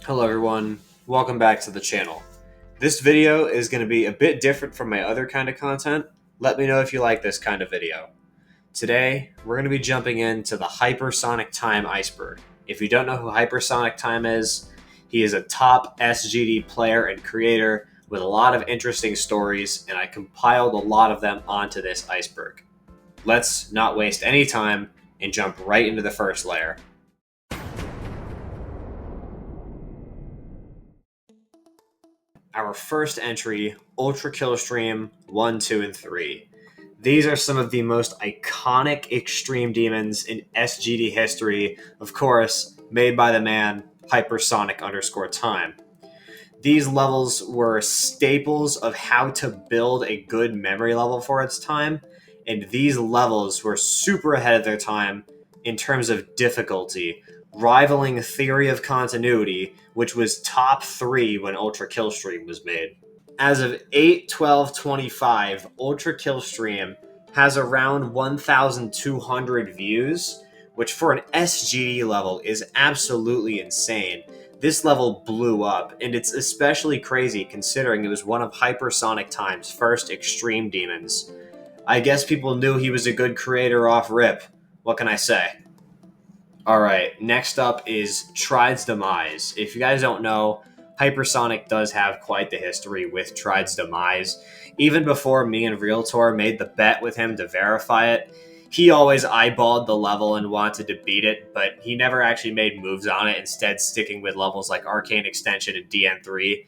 Hello everyone, welcome back to the channel. This video is going to be a bit different from my other kind of content. Let me know if you like this kind of video. Today, we're going to be jumping into the Hypersonic Time Iceberg. If you don't know who Hypersonic Time is, he is a top SGD player and creator with a lot of interesting stories, and I compiled a lot of them onto this iceberg. Let's not waste any time and jump right into the first layer. Our first entry, Ultra Killstream 1, 2, and 3. These are some of the most iconic extreme demons in SGD history, of course, made by the man Hypersonic_Time. These levels were staples of how to build a good memory level for its time, and these levels were super ahead of their time in terms of difficulty, rivaling Theory of Continuity, which was top 3 when Ultra Killstream was made. As of 8/12/25, Ultra Killstream has around 1,200 views, which for an SGD level is absolutely insane. This level blew up, and it's especially crazy considering it was one of Hypersonic Time's first extreme demons. I guess people knew he was a good creator off rip. What can I say? Alright, next up is Tride's Demise. If you guys don't know, Hypersonic does have quite the history with Tride's Demise. Even before me and Realtor made the bet with him to verify it, he always eyeballed the level and wanted to beat it, but he never actually made moves on it, instead sticking with levels like Arcane Extension and DN3.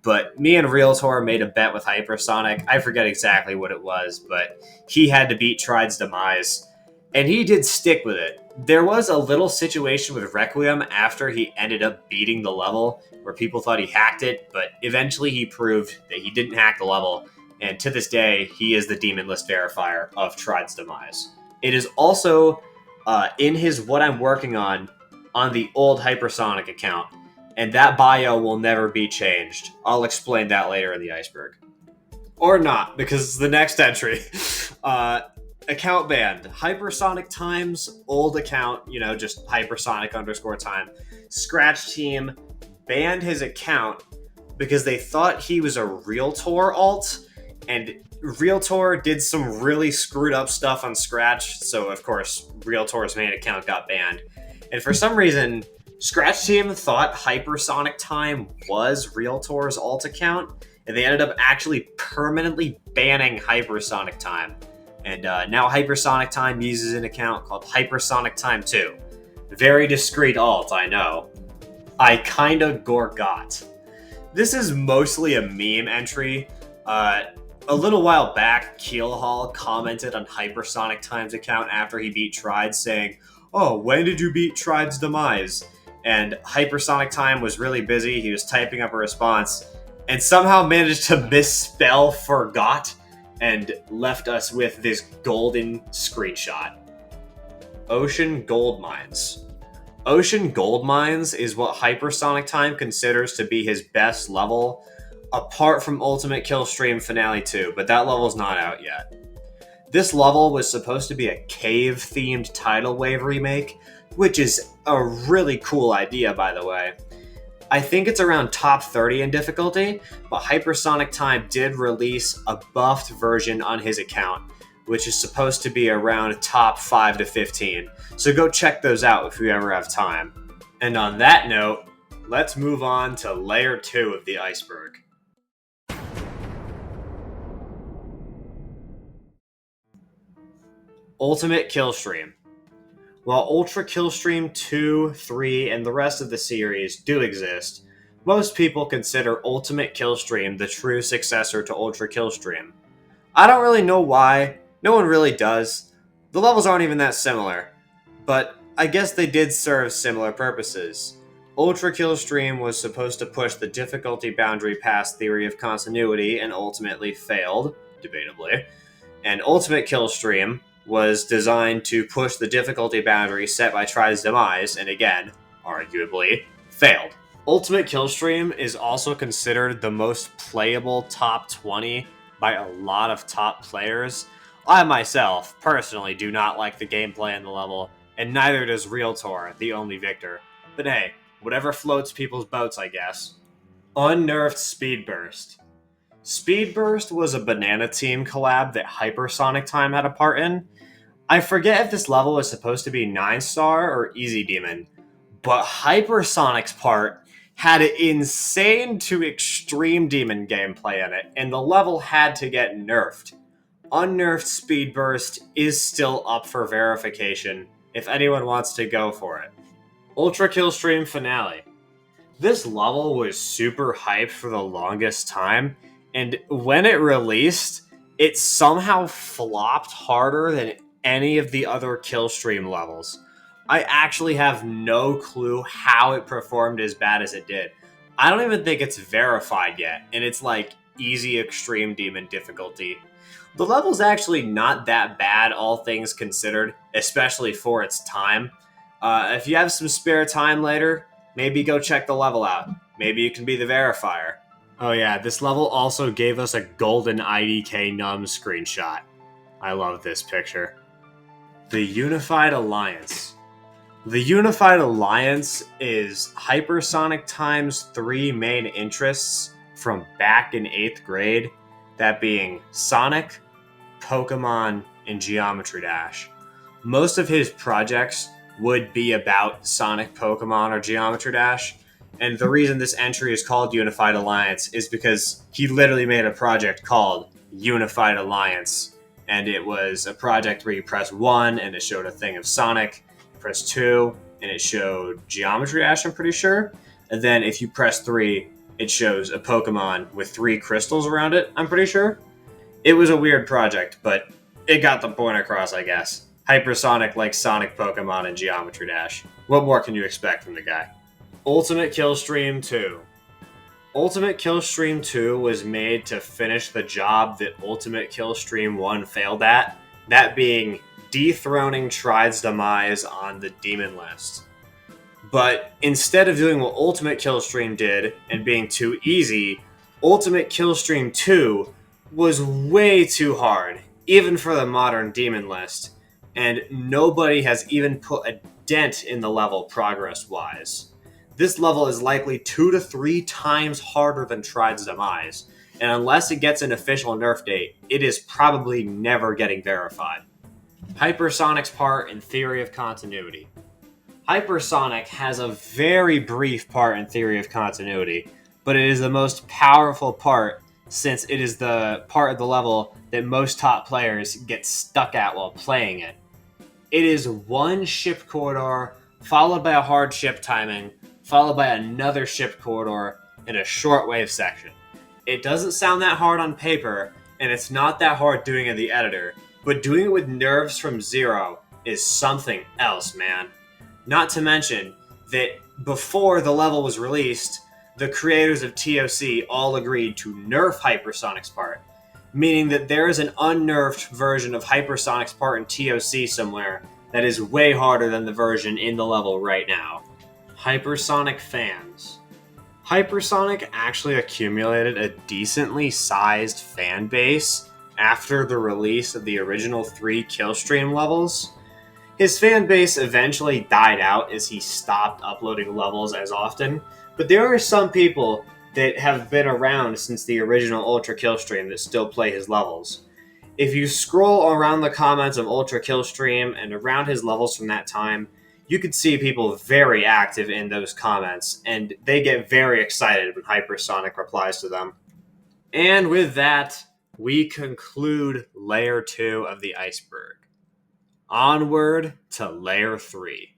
But me and Realtor made a bet with Hypersonic. I forget exactly what it was, but he had to beat Tride's Demise. And he did stick with it. There was a little situation with Requiem after he ended up beating the level where people thought he hacked it, but eventually he proved that he didn't hack the level, and to this day, he is the demon list verifier of Tride's Demise. It is also in his What I'm Working on the old Hypersonic account, and that bio will never be changed. I'll explain that later in the iceberg. Or not, because it's the next entry. Account banned. Hypersonic Time's old account, just Hypersonic_Time. Scratch Team banned his account because they thought he was a Realtor alt, and Realtor did some really screwed up stuff on Scratch, so of course, Realtor's main account got banned. And for some reason, Scratch Team thought Hypersonic Time was Realtor's alt account, and they ended up actually permanently banning Hypersonic Time. And now Hypersonic Time uses an account called Hypersonic Time 2. Very discreet alt, I know. I kinda gorgot. This is mostly a meme entry. A little while back, Keelhall commented on Hypersonic Time's account after he beat Tride, saying, "Oh, when did you beat Tride's Demise?" And Hypersonic Time was really busy. He was typing up a response and somehow managed to misspell forgot and left us with this golden screenshot. Ocean Gold Mines. Ocean Gold Mines is what Hypersonic Time considers to be his best level, apart from Ultimate Killstream Finale 2, but that level's not out yet. This level was supposed to be a cave-themed Tidal Wave remake, which is a really cool idea, by the way. I think it's around top 30 in difficulty, but Hypersonic Time did release a buffed version on his account, which is supposed to be around top 5 to 15. So go check those out if you ever have time. And on that note, let's move on to layer 2 of the iceberg. Ultimate Killstream. While Ultra Killstream 2, 3, and the rest of the series do exist, most people consider Ultimate Killstream the true successor to Ultra Killstream. I don't really know why, no one really does. The levels aren't even that similar, but I guess they did serve similar purposes. Ultra Killstream was supposed to push the difficulty boundary past Theory of Continuity and ultimately failed, debatably, and Ultimate Killstream was designed to push the difficulty boundary set by Tride's Demise, and again, arguably, failed. Ultimate Killstream is also considered the most playable top 20 by a lot of top players. I myself, personally, do not like the gameplay in the level, and neither does Realtor, the only victor. But hey, Whatever floats people's boats, I guess. Unnerfed Speed Burst. Speed Burst was a Banana Team collab that Hypersonic Time had a part in. I forget if this level was supposed to be 9-star or Easy Demon, but Hypersonic's part had insane to extreme demon gameplay in it, and the level had to get nerfed. Unnerfed Speed Burst is still up for verification if anyone wants to go for it. Ultra Killstream Finale. This level was super hyped for the longest time, and when it released, it somehow flopped harder than any of the other Killstream levels. I actually have no clue how it performed as bad as it did. I don't even think it's verified yet, and it's like easy extreme demon difficulty. The level's actually not that bad, all things considered, especially for its time. If you have some spare time later, maybe go check the level out. Maybe you can be the verifier. Oh yeah, this level also gave us a golden IDK Num screenshot. I love this picture. The Unified Alliance. The Unified Alliance is Hypersonic Time's 3 main interests from back in 8th grade, that being Sonic, Pokemon, and Geometry Dash. Most of his projects would be about Sonic, Pokemon, or Geometry Dash, and the reason this entry is called Unified Alliance is because he literally made a project called Unified Alliance, and it was a project where you press 1 and it showed a thing of Sonic, press 2 and it showed Geometry Dash, I'm pretty sure, and then if you press 3 it shows a Pokemon with 3 crystals around it, I'm pretty sure. It was a weird project, but it got the point across, I guess. Hypersonic likes Sonic, Pokemon, and Geometry Dash. What more can you expect from the guy? Ultimate Killstream 2. Ultimate Killstream 2 was made to finish the job that Ultimate Killstream 1 failed at, that being dethroning Tride's demise on the demon list. But instead of doing what Ultimate Killstream did and being too easy, Ultimate Killstream 2 was way too hard, even for the modern demon list, and nobody has even put a dent in the level progress-wise. This level is likely 2 to 3 times harder than Tride's demise, and unless it gets an official nerf date, it is probably never getting verified. Hypersonic's part in Theory of Continuity. Hypersonic has a very brief part in Theory of Continuity, but it is the most powerful part since it is the part of the level that most top players get stuck at while playing it. It is one ship corridor, followed by a hard ship timing, followed by another ship corridor, and a shortwave section. It doesn't sound that hard on paper, and it's not that hard doing it in the editor, but doing it with nerves from 0 is something else, man. Not to mention that before the level was released, the creators of TOC all agreed to nerf Hypersonic's part, meaning that there is an unnerfed version of Hypersonic's part in TOC somewhere that is way harder than the version in the level right now. Hypersonic fans. Hypersonic actually accumulated a decently sized fan base after the release of the original 3 Killstream levels. His fan base eventually died out as he stopped uploading levels as often, but there are some people that have been around since the original Ultra Killstream that still play his levels. If you scroll around the comments of Ultra Killstream and around his levels from that time, you could see people very active in those comments, and they get very excited when Hypersonic replies to them. And with that, we conclude Layer 2 of the Iceberg. Onward to Layer 3.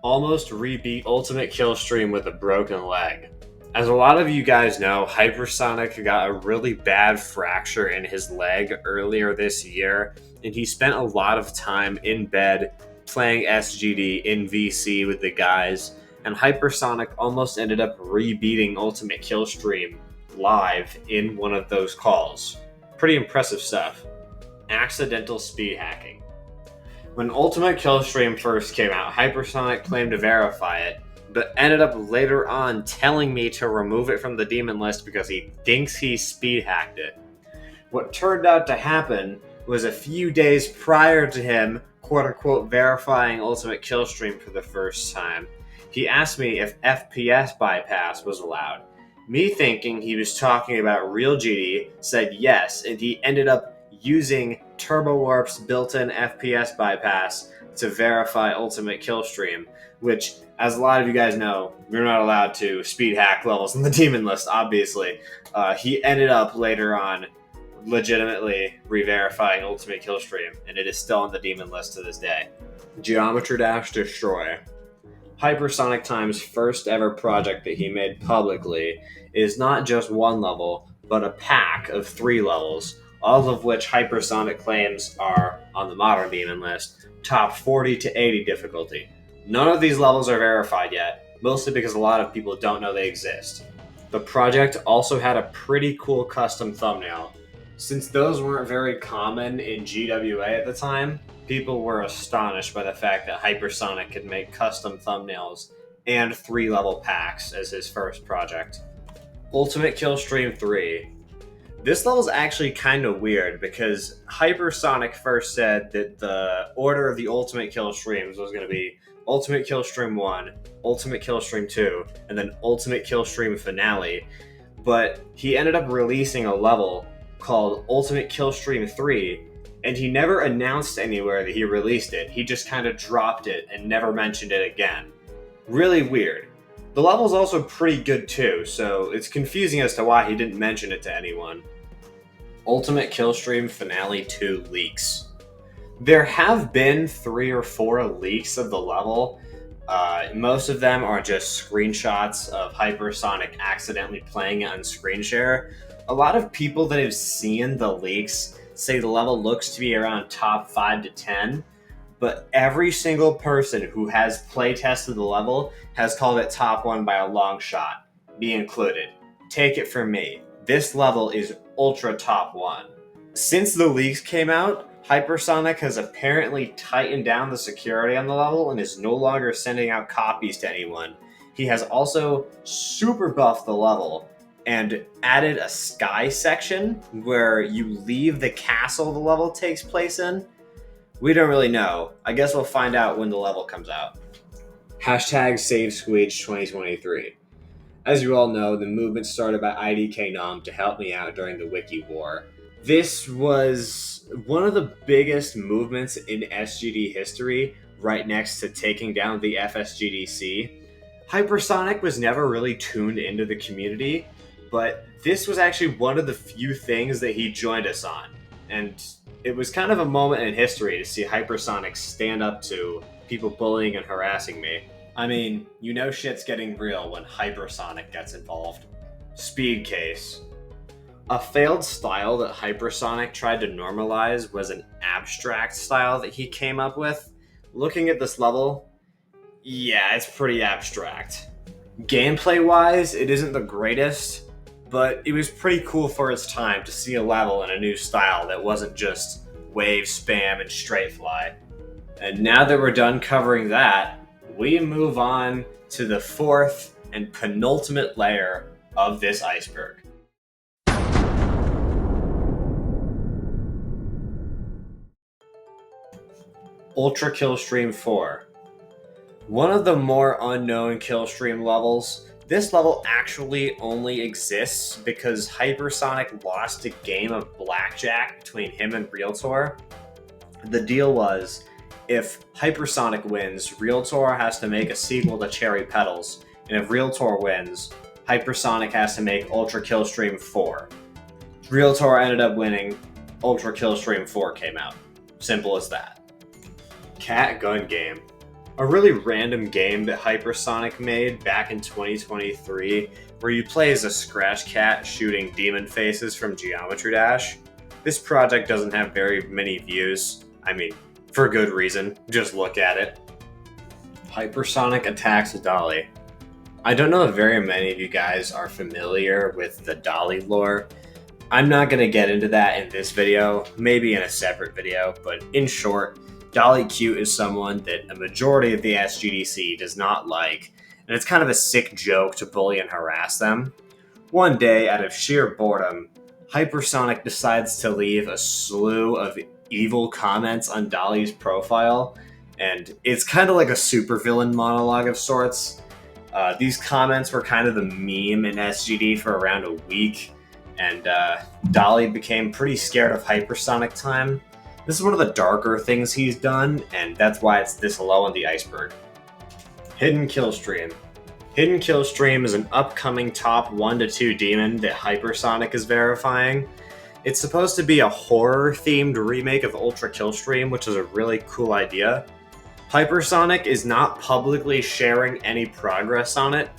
Almost rebeat Ultimate Killstream with a broken leg. As a lot of you guys know, Hypersonic got a really bad fracture in his leg earlier this year, and he spent a lot of time in bed playing SGD in VC with the guys, and Hypersonic almost ended up rebeating Ultimate Killstream live in one of those calls. Pretty impressive stuff. Accidental speed hacking. When Ultimate Killstream first came out, Hypersonic claimed to verify it, but ended up later on telling me to remove it from the demon list because he thinks he speed hacked it. What turned out to happen was a few days prior to him quote-unquote verifying Ultimate Killstream for the first time, he asked me if FPS bypass was allowed. Me thinking he was talking about real GD, said yes, and he ended up using Turbo Warp's built-in FPS bypass to verify Ultimate Killstream, which, as a lot of you guys know, you're not allowed to speed hack levels in the demon list, obviously. He ended up later on legitimately re-verifying Ultimate Killstream, and it is still on the demon list to this day. Geometry Dash Destroy. Hypersonic Time's first ever project that he made publicly is not just one level, but a pack of 3 levels, all of which Hypersonic claims are, on the modern demon list, top 40 to 80 difficulty. None of these levels are verified yet, mostly because a lot of people don't know they exist. The project also had a pretty cool custom thumbnail. Since those weren't very common in GWA at the time, people were astonished by the fact that Hypersonic could make custom thumbnails and 3-level packs as his first project. Ultimate Killstream 3. This level's actually kind of weird because Hypersonic first said that the order of the Ultimate Killstreams was going to be Ultimate Killstream 1, Ultimate Killstream 2, and then Ultimate Killstream Finale, but he ended up releasing a level called Ultimate Killstream 3, and he never announced anywhere that he released it. He just kind of dropped it and never mentioned it again. Really weird. The level's also pretty good too, so it's confusing as to why he didn't mention it to anyone. Ultimate Killstream Finale 2 leaks. There have been 3 or 4 leaks of the level. Most of them are just screenshots of Hypersonic accidentally playing it on screen share. A lot of people that have seen the leaks say the level looks to be around top 5 to 10, but every single person who has play tested the level has called it top 1 by a long shot, me included. Take it from me, this level is ultra top 1. Since the leaks came out, Hypersonic has apparently tightened down the security on the level and is no longer sending out copies to anyone. He has also super buffed the level and added a sky section where you leave the castle the level takes place in. We don't really know. I guess we'll find out when the level comes out. Hashtag SaveSqueech 2023. As you all know, the movement started by IDK Nom to help me out during the Wiki War. This was one of the biggest movements in SGD history, right next to taking down the FSGDC. Hypersonic was never really tuned into the community, but this was actually one of the few things that he joined us on. And it was kind of a moment in history to see Hypersonic stand up to people bullying and harassing me. I mean, you know shit's getting real when Hypersonic gets involved. Speed case. A failed style that Hypersonic tried to normalize was an abstract style that he came up with. Looking at this level, yeah, it's pretty abstract. Gameplay-wise, it isn't the greatest, but it was pretty cool for its time to see a level in a new style that wasn't just wave, spam, and straight fly. And now that we're done covering that, we move on to the 4th and penultimate layer of this iceberg. Ultra Killstream 4. One of the more unknown Killstream levels, this level actually only exists because Hypersonic lost a game of blackjack between him and Realtor. The deal was, if Hypersonic wins, Realtor has to make a sequel to Cherry Petals, and if Realtor wins, Hypersonic has to make Ultra Killstream 4. Realtor ended up winning, Ultra Killstream 4 came out. Simple as that. Cat Gun Game. A really random game that Hypersonic made back in 2023 where you play as a scratch cat shooting demon faces from Geometry Dash. This project doesn't have very many views. I mean, for good reason. Just look at it. Hypersonic attacks Dolly. I don't know if very many of you guys are familiar with the Dolly lore. I'm not going to get into that in this video, maybe in a separate video, but in short, Dolly Cute is someone that a majority of the SGDC does not like, and it's kind of a sick joke to bully and harass them. One day, out of sheer boredom, Hypersonic decides to leave a slew of evil comments on Dolly's profile, and it's kind of like a supervillain monologue of sorts. These comments were kind of the meme in SGD for around a week, and Dolly became pretty scared of hypersonic time. This is one of the darker things he's done, and that's why it's this low on the iceberg. Hidden Killstream. Hidden Killstream is an upcoming top 1 to 2 demon that Hypersonic is verifying. It's supposed to be a horror-themed remake of Ultra Killstream, which is a really cool idea. Hypersonic is not publicly sharing any progress on it,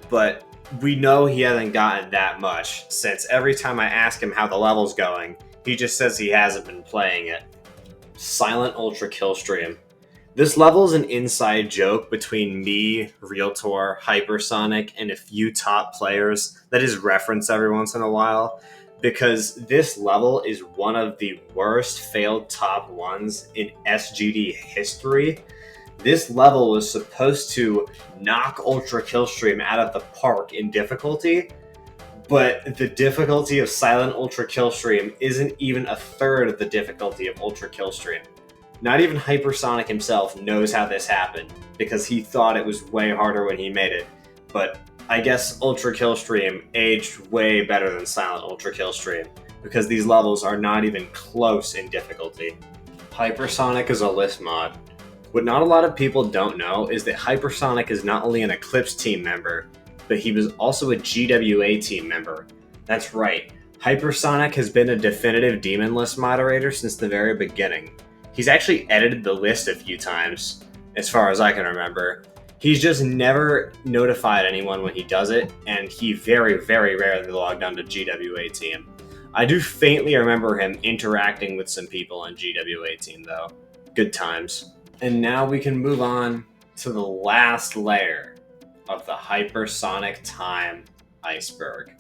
but we know he hasn't gotten that much, since every time I ask him how the level's going, he just says he hasn't been playing it. Silent Ultra Killstream. This level is an inside joke between me, Realtor, Hypersonic, and a few top players that is referenced every once in a while, because this level is one of the worst failed top 1s in SGD history. This level was supposed to knock Ultra Killstream out of the park in difficulty, but the difficulty of Silent Ultra Killstream isn't even a third of the difficulty of Ultra Killstream. Not even Hypersonic himself knows how this happened, because he thought it was way harder when he made it. But I guess Ultra Killstream aged way better than Silent Ultra Killstream, because these levels are not even close in difficulty. Hypersonic is a list mod. What not a lot of people don't know is that Hypersonic is not only an Eclipse team member, but he was also a GWA team member. That's right, Hypersonic has been a definitive demon list moderator since the very beginning. He's actually edited the list a few times, as far as I can remember. He's just never notified anyone when he does it, and he very, very rarely logged on to GWA team. I do faintly remember him interacting with some people on GWA team, though. Good times. And now we can move on to the last layer of the Hypersonic time iceberg.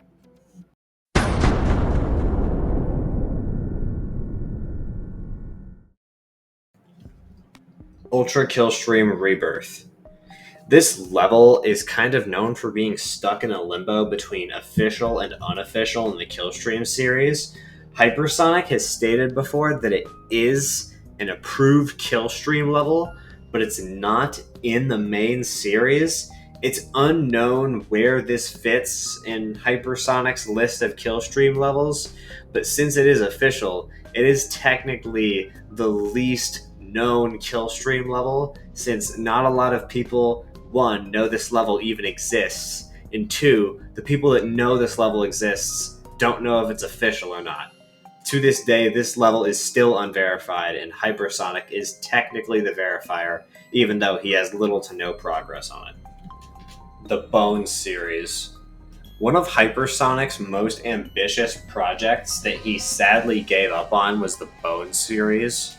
Ultra Killstream Rebirth. This level is kind of known for being stuck in a limbo between official and unofficial in the Killstream series. Hypersonic has stated before that it is an approved Killstream level, but it's not in the main series. It's unknown where this fits in Hypersonic's list of Killstream levels, but since it is official, it is technically the least known Killstream level, since not a lot of people, 1, know this level even exists, and 2, the people that know this level exists don't know if it's official or not. To this day, this level is still unverified, and Hypersonic is technically the verifier, even though he has little to no progress on it. The Bones series. One of Hypersonic's most ambitious projects that he sadly gave up on was the Bones series.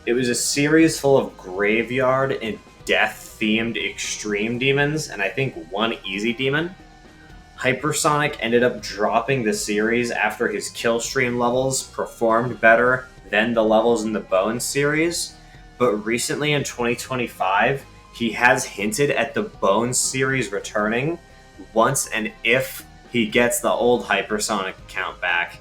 It was a series full of graveyard and death-themed extreme demons, and I think one easy demon. Hypersonic ended up dropping the series after his Killstream levels performed better than the levels in the Bones series, but recently in 2025, he has hinted at the Bones series returning once and if he gets the old Hypersonic account back.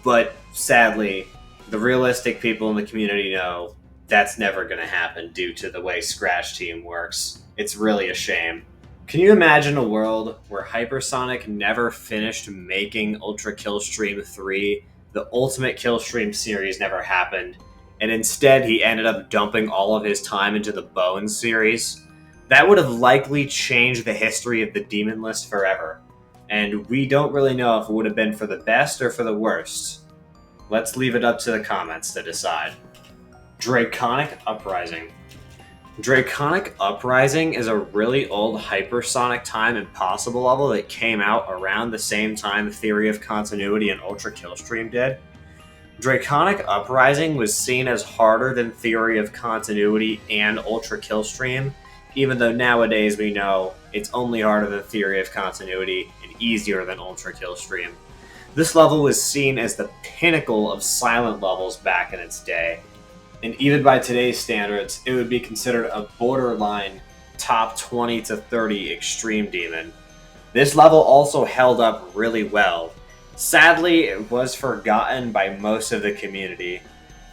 But sadly, the realistic people in the community know that's never going to happen due to the way Scratch Team works. It's really a shame. Can you imagine a world where Hypersonic never finished making Ultra Killstream 3, the Ultimate Killstream series never happened, and instead he ended up dumping all of his time into the Bones series? That would have likely changed the history of the Demon List forever, and we don't really know if it would have been for the best or for the worst. Let's leave it up to the comments to decide. Draconic Uprising. Draconic Uprising is a really old Hypersonic Time Impossible level that came out around the same time Theory of Continuity and Ultra Killstream did. Draconic Uprising was seen as harder than Theory of Continuity and Ultra Killstream, even though nowadays we know it's only harder than Theory of Continuity and easier than Ultra Killstream. This level was seen as the pinnacle of silent levels back in its day, and even by today's standards, it would be considered a borderline top 20 to 30 extreme demon. This level also held up really well. Sadly, it was forgotten by most of the community.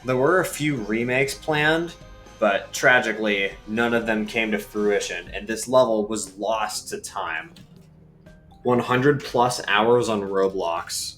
There were a few remakes planned, but tragically, none of them came to fruition, and this level was lost to time. 100 plus hours on Roblox.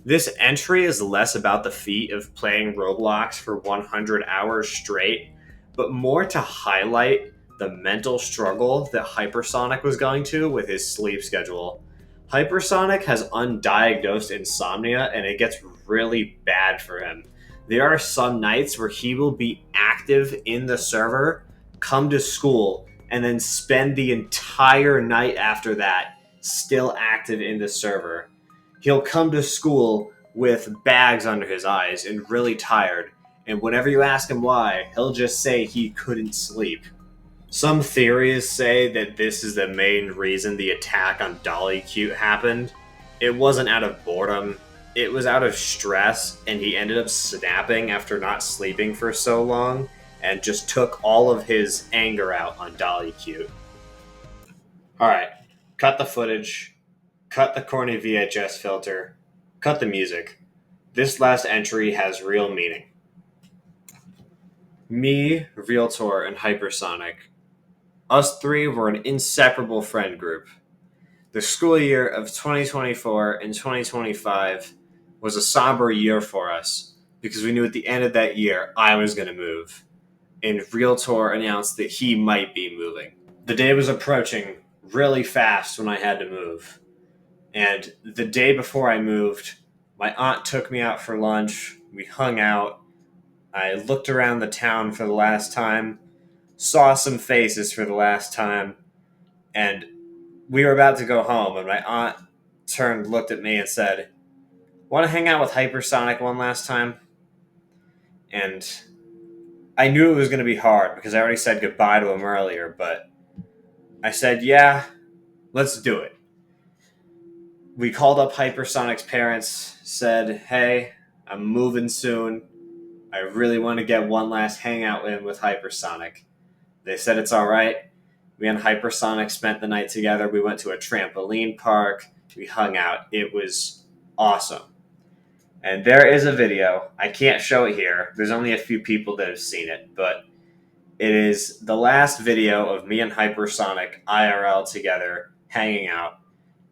This entry is less about the feat of playing Roblox for 100 hours straight, but more to highlight the mental struggle that Hypersonic was going to with his sleep schedule. Hypersonic has undiagnosed insomnia, and it gets really bad for him. There are some nights where he will be active in the server, come to school, and then spend the entire night after that still active in the server. He'll come to school with bags under his eyes and really tired, and whenever you ask him why, he'll just say he couldn't sleep. Some theories say that this is the main reason the attack on Dolly Cute happened. It wasn't out of boredom, it was out of stress, and he ended up snapping after not sleeping for so long, and just took all of his anger out on Dolly Cute. Alright, cut the footage, cut the corny VHS filter, cut the music. This last entry has real meaning. Me, Realtor, and Hypersonic. Us three were an inseparable friend group. The school year of 2024 and 2025 was a somber year for us because we knew at the end of that year I was going to move, and Realtor announced that he might be moving. The day was approaching really fast when I had to move, and the day before I moved, my aunt took me out for lunch, we hung out, I looked around the town for the last time, saw some faces for the last time, and we were about to go home, and my aunt turned, looked at me, and said, "Want to hang out with Hypersonic one last time?" And I knew it was going to be hard because I already said goodbye to him earlier, but I said, "Yeah, let's do it." We called up Hypersonic's parents, said, "Hey, I'm moving soon. I really want to get one last hangout in with Hypersonic." They said it's all right. Me and Hypersonic spent the night together. We went to a trampoline park. We hung out. It was awesome. And there is a video. I can't show it here. There's only a few people that have seen it, but it is the last video of me and Hypersonic IRL together hanging out.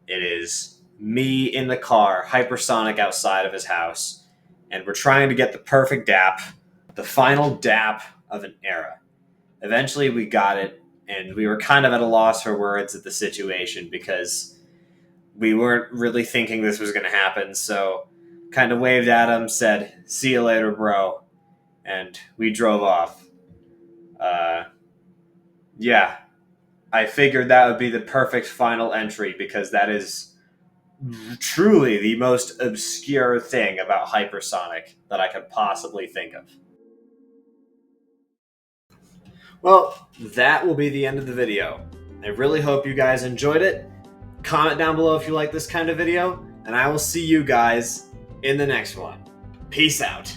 It is me in the car, Hypersonic outside of his house, and we're trying to get the perfect dap, the final dap of an era. Eventually we got it, and we were kind of at a loss for words at the situation because we weren't really thinking this was going to happen, so kind of waved at him, said, "See you later, bro," and we drove off. Yeah, I figured that would be the perfect final entry because that is truly the most obscure thing about Hypersonic that I could possibly think of. Well, that will be the end of the video. I really hope you guys enjoyed it. Comment down below if you like this kind of video, and I will see you guys in the next one. Peace out.